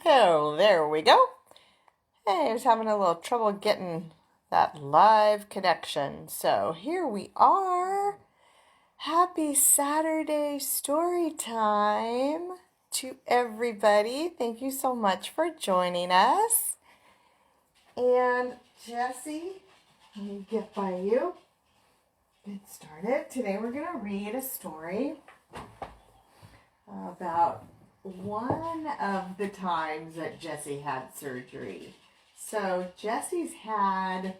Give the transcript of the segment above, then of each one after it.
Oh, there we go. Hey, I was having a little trouble getting that live connection. So here we are. Happy Saturday story time to everybody. Thank you so much for joining us. And Jessie, let me get by you. Get started. Today we're going to read a story about one of the times that Jessie had surgery. So Jessie's had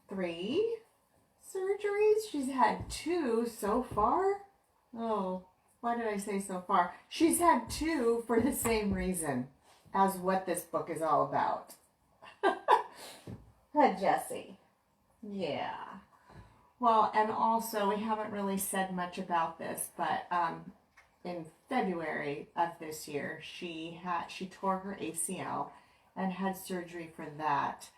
3 surgeries. She's had 2 so far. Oh, why did I say so far? She's had 2 for the same reason as what this book is all about. Jessie. Yeah. Well, and also we haven't really said much about this, but in February of this year, she tore her ACL and had surgery for that.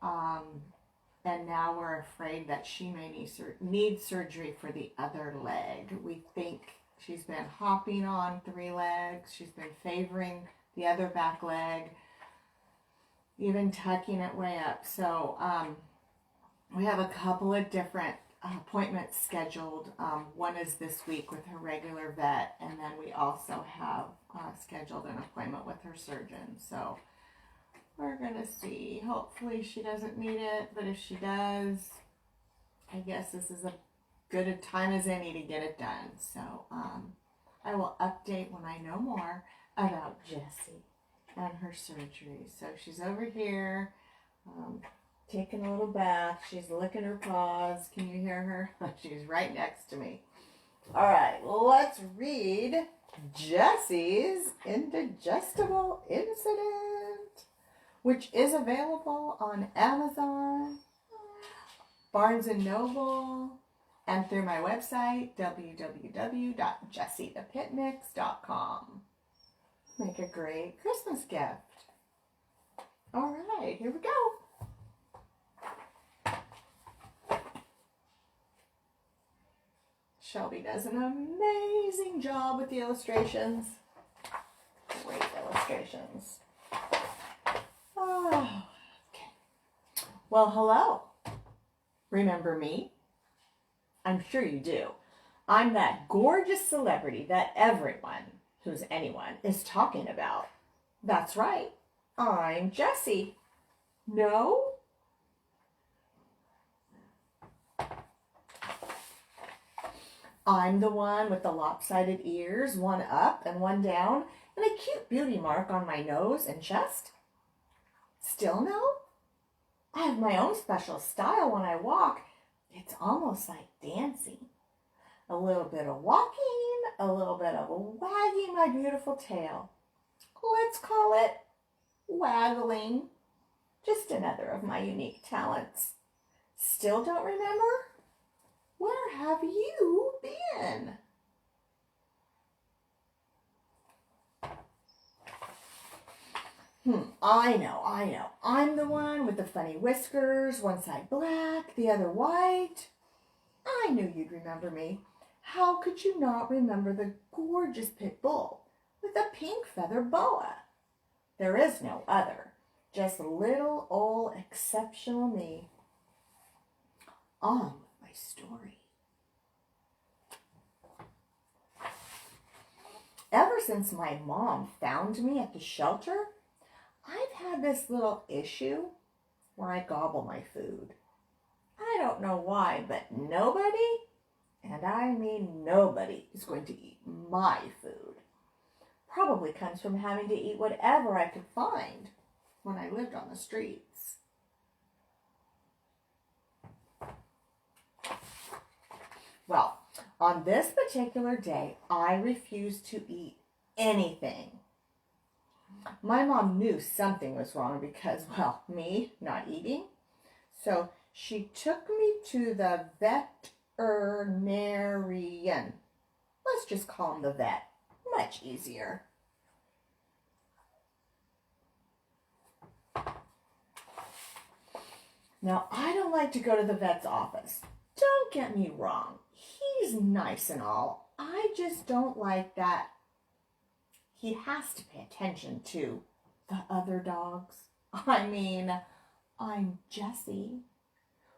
And now we're afraid that she may need surgery for the other leg. We think she's been hopping on 3 legs. She's been favoring the other back leg, even tucking it way up. So we have a couple of different appointments scheduled. One is this week with her regular vet, and then we also have scheduled an appointment with her surgeon. So we're gonna see. Hopefully she doesn't need it, but if she does, I guess this is as good a time as any to get it done. So I will update when I know more about Jessie and her surgery. So she's over here taking a little bath. She's licking her paws. Can you hear her? She's right next to me. All right, let's read Jessie's Indigestible Incident, which is available on Amazon, Barnes & Noble, and through my website, www.jessiethepitmix.com. Make a great Christmas gift. All right, here we go. Shelby does an amazing job with the illustrations. Great illustrations. Oh, okay. Well, hello. Remember me? I'm sure you do. I'm that gorgeous celebrity that everyone, who's anyone, is talking about. That's right. I'm Jessie. No? I'm the one with the lopsided ears, one up and one down, and a cute beauty mark on my nose and chest. Still no? I have my own special style when I walk. It's almost like dancing. A little bit of walking, a little bit of wagging my beautiful tail. Let's call it waggling. Just another of my unique talents. Still don't remember? Where have you been? I know. I'm the one with the funny whiskers, one side black, the other white. I knew you'd remember me. How could you not remember the gorgeous pit bull with the pink feather boa? There is no other, just little old exceptional me. On with my story. Ever since my mom found me at the shelter, I've had this little issue where I gobble my food. I don't know why, but nobody, and I mean nobody, is going to eat my food. Probably comes from having to eat whatever I could find when I lived on the streets. Well, on this particular day, I refused to eat anything. My mom knew something was wrong because, well, me not eating. So she took me to the veterinarian. Let's just call him the vet. Much easier. Now, I don't like to go to the vet's office. Don't get me wrong. He's nice and all. I just don't like that he has to pay attention to the other dogs. I mean, I'm Jessie.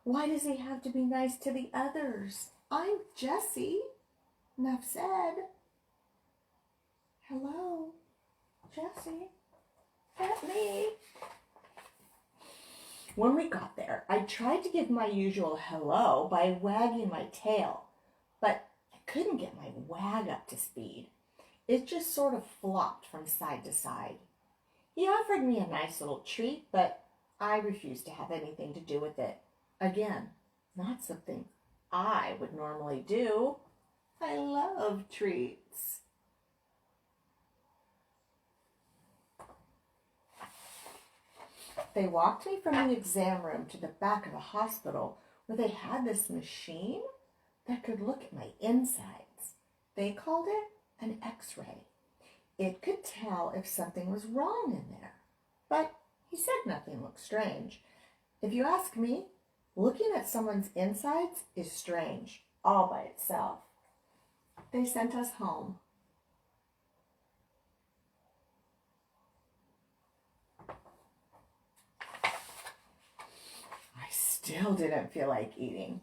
Why does he have to be nice to the others? I'm Jessie. Enough said. Hello, Jessie. Pet me. When we got there, I tried to give my usual hello by wagging my tail, but I couldn't get my wag up to speed. It just sort of flopped from side to side. He offered me a nice little treat, but I refused to have anything to do with it. Again, not something I would normally do. I love treats. They walked me from the exam room to the back of the hospital where they had this machine that could look at my insides. They called it an X-ray. It could tell if something was wrong in there, but he said nothing looked strange. If you ask me, looking at someone's insides is strange all by itself. They sent us home. I still didn't feel like eating.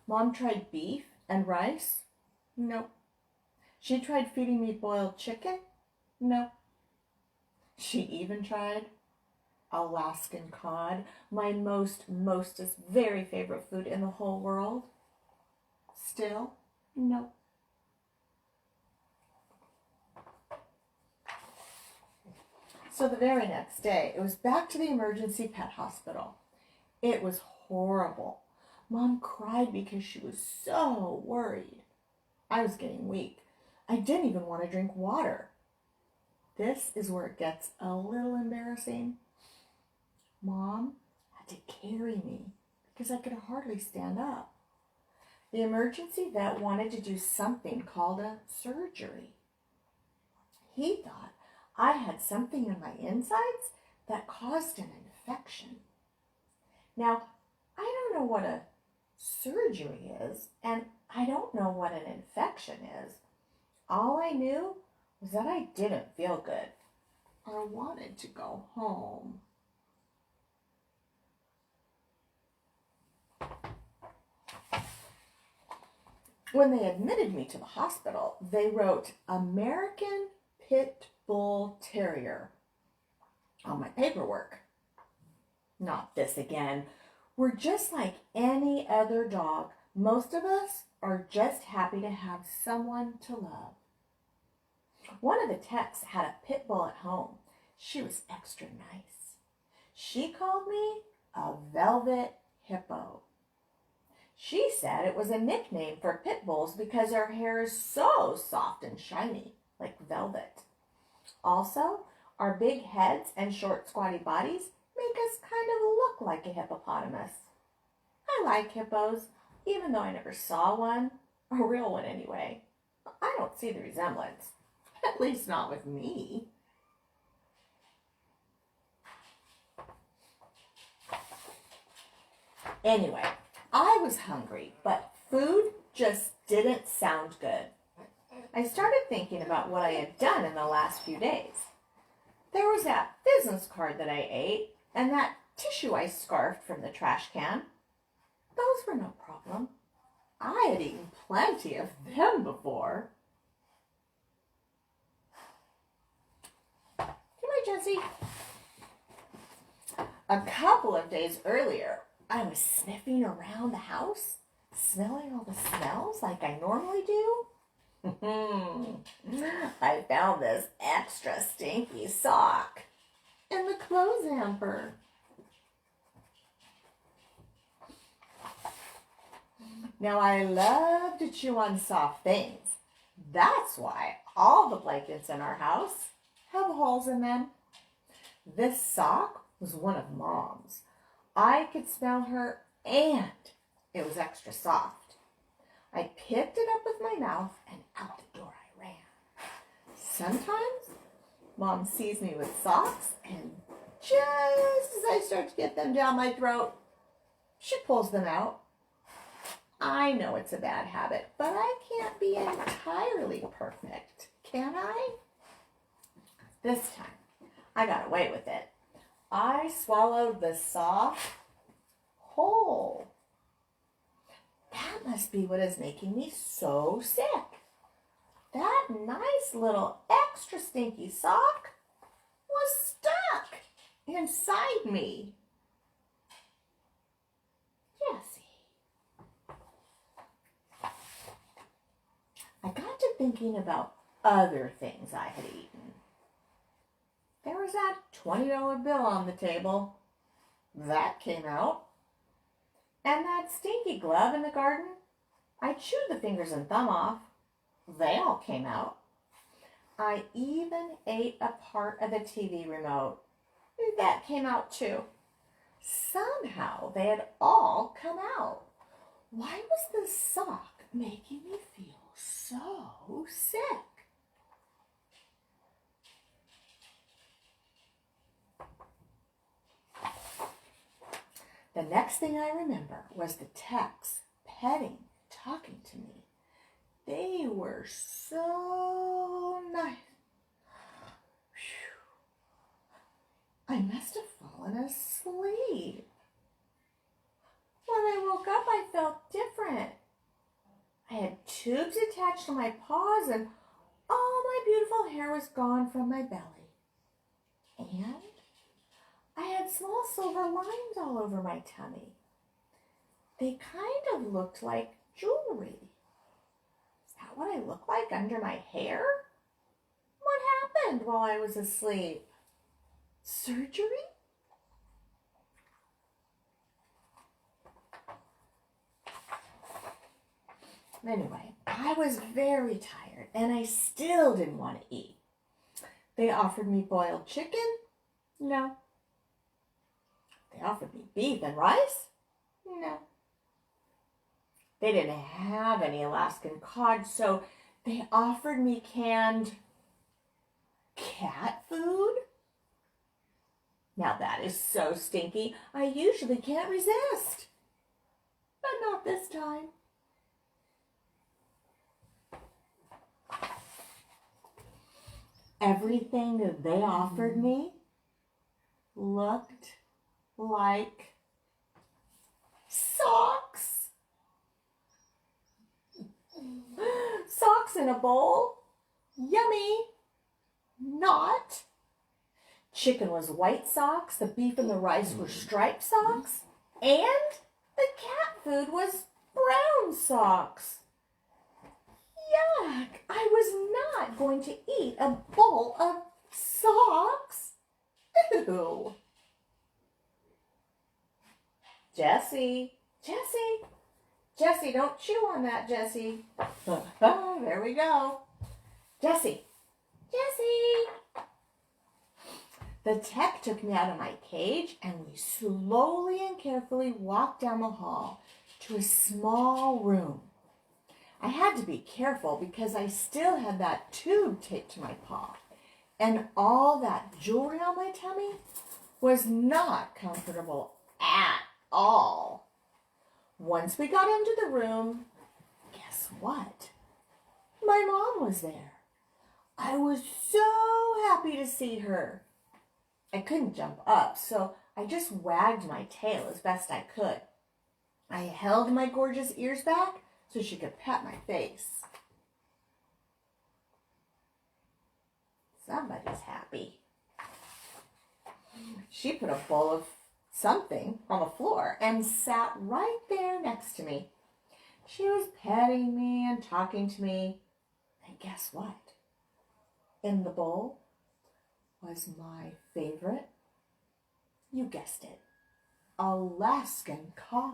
Mom tried beef and rice. Nope. She tried feeding me boiled chicken. Nope. She even tried Alaskan cod, my mostest, very favorite food in the whole world. Still, nope. So the very next day, it was back to the emergency pet hospital. It was horrible. Mom cried because she was so worried. I was getting weak. I didn't even want to drink water. This is where it gets a little embarrassing. Mom had to carry me because I could hardly stand up. The emergency vet wanted to do something called a surgery. He thought I had something in my insides that caused an infection. Now, I don't know what a surgery is, and I don't know what an infection is. All I knew was that I didn't feel good. I wanted to go home. When they admitted me to the hospital, they wrote American Pit Bull Terrier on my paperwork. Not this again. We're just like any other dog. Most of us are just happy to have someone to love. One of the techs had a pit bull at home. She was extra nice. She called me a velvet hippo. She said it was a nickname for pit bulls because her hair is so soft and shiny, like velvet. Also, our big heads and short squatty bodies make us kind of look like a hippopotamus. I like hippos, even though I never saw one, a real one anyway. I don't see the resemblance, at least not with me. Anyway, I was hungry, but food just didn't sound good. I started thinking about what I had done in the last few days. There was that business card that I ate, and that tissue I scarfed from the trash can. Those were no problem. I had eaten plenty of them before. Come on, Jessie. A couple of days earlier, I was sniffing around the house, smelling all the smells like I normally do. I found this extra stinky sock in the clothes hamper. Now, I love to chew on soft things. That's why all the blankets in our house have holes in them. This sock was one of Mom's. I could smell her, and it was extra soft. I picked it up with my mouth, and out the door I ran. Sometimes Mom sees me with socks, and just as I start to get them down my throat, she pulls them out. I know it's a bad habit, but I can't be entirely perfect, can I? This time, I got away with it. I swallowed the sock whole. That must be what is making me so sick. That nice little extra stinky sock was stuck inside me. Jessie. I got to thinking about other things I had eaten. There was that $20 bill on the table. That came out. And that stinky glove in the garden. I chewed the fingers and thumb off. They all came out. I even ate a part of the TV remote. That came out too. Somehow they had all come out. Why was the sock making me feel so sick? The next thing I remember was the techs petting, talking to me. They were so nice. Whew. I must have fallen asleep. When I woke up, I felt different. I had tubes attached to my paws and all my beautiful hair was gone from my belly. And I had small silver lines all over my tummy. They kind of looked like jewelry. Is that what I look like under my hair? What happened while I was asleep? Surgery? Anyway, I was very tired and I still didn't want to eat. They offered me boiled chicken? No. They offered me beef and rice? No. They didn't have any Alaskan cod, so they offered me canned cat food? Now that is so stinky, I usually can't resist. But not this time. Everything that they offered me looked like socks. Socks in a bowl? Yummy. Not. Chicken was white socks, the beef and the rice were striped socks, and the cat food was brown socks. Yuck! I was not going to eat a bowl of socks. Ew. Jessie, don't chew on that, Jessie. There we go. Jessie. The tech took me out of my cage and we slowly and carefully walked down the hall to a small room. I had to be careful because I still had that tube taped to my paw, and all that jewelry on my tummy was not comfortable at all. Once we got into the room, guess what? My mom was there. I was so happy to see her. I couldn't jump up, so I just wagged my tail as best I could. I held my gorgeous ears back so she could pet my face. Somebody's happy. She put a bowl of something on the floor and sat right there next to me. She was petting me and talking to me. And guess what? In the bowl was my favorite, you guessed it, Alaskan cod.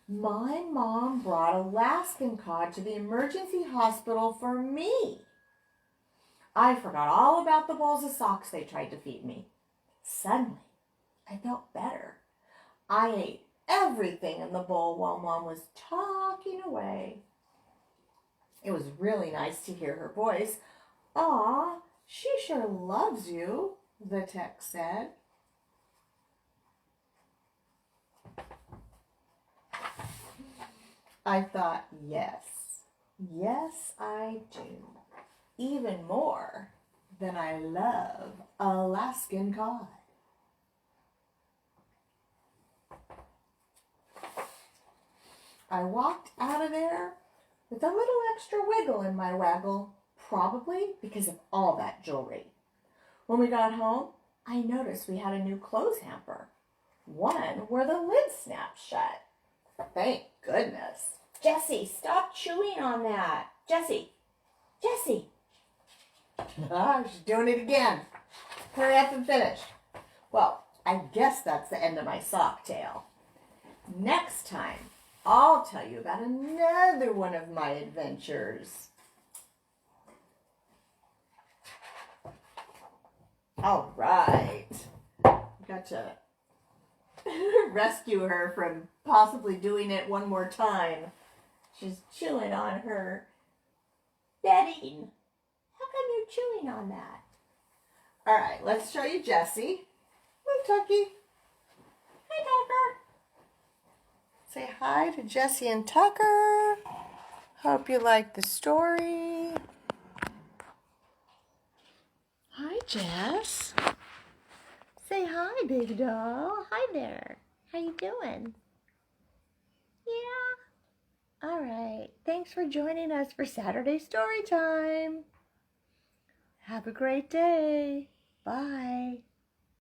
My mom brought Alaskan cod to the emergency hospital for me. I forgot all about the bowls of socks they tried to feed me. Suddenly, I felt better. I ate everything in the bowl while Mom was talking away. It was really nice to hear her voice. "Aw, she sure loves you," the tech said. I thought, yes, I do. Even more then I love Alaskan cod. I walked out of there with a little extra wiggle in my waggle, probably because of all that jewelry. When we got home, I noticed we had a new clothes hamper. One where the lid snapped shut. Thank goodness. Jessie, stop chewing on that. Jessie. Jessie. She's doing it again. Hurry up and finish. Well, I guess that's the end of my sock tale. Next time, I'll tell you about another one of my adventures. All right. Got to rescue her from possibly doing it one more time. She's chewing on her bedding. How come you're chewing on that? All right, let's show you Jessie. Hi, Tucky. Hi, Tucker. Say hi to Jessie and Tucker. Hope you like the story. Hi, Jess. Say hi, big doll. Hi there. How you doing? Yeah. All right. Thanks for joining us for Saturday Story Time. Have a great day. Bye.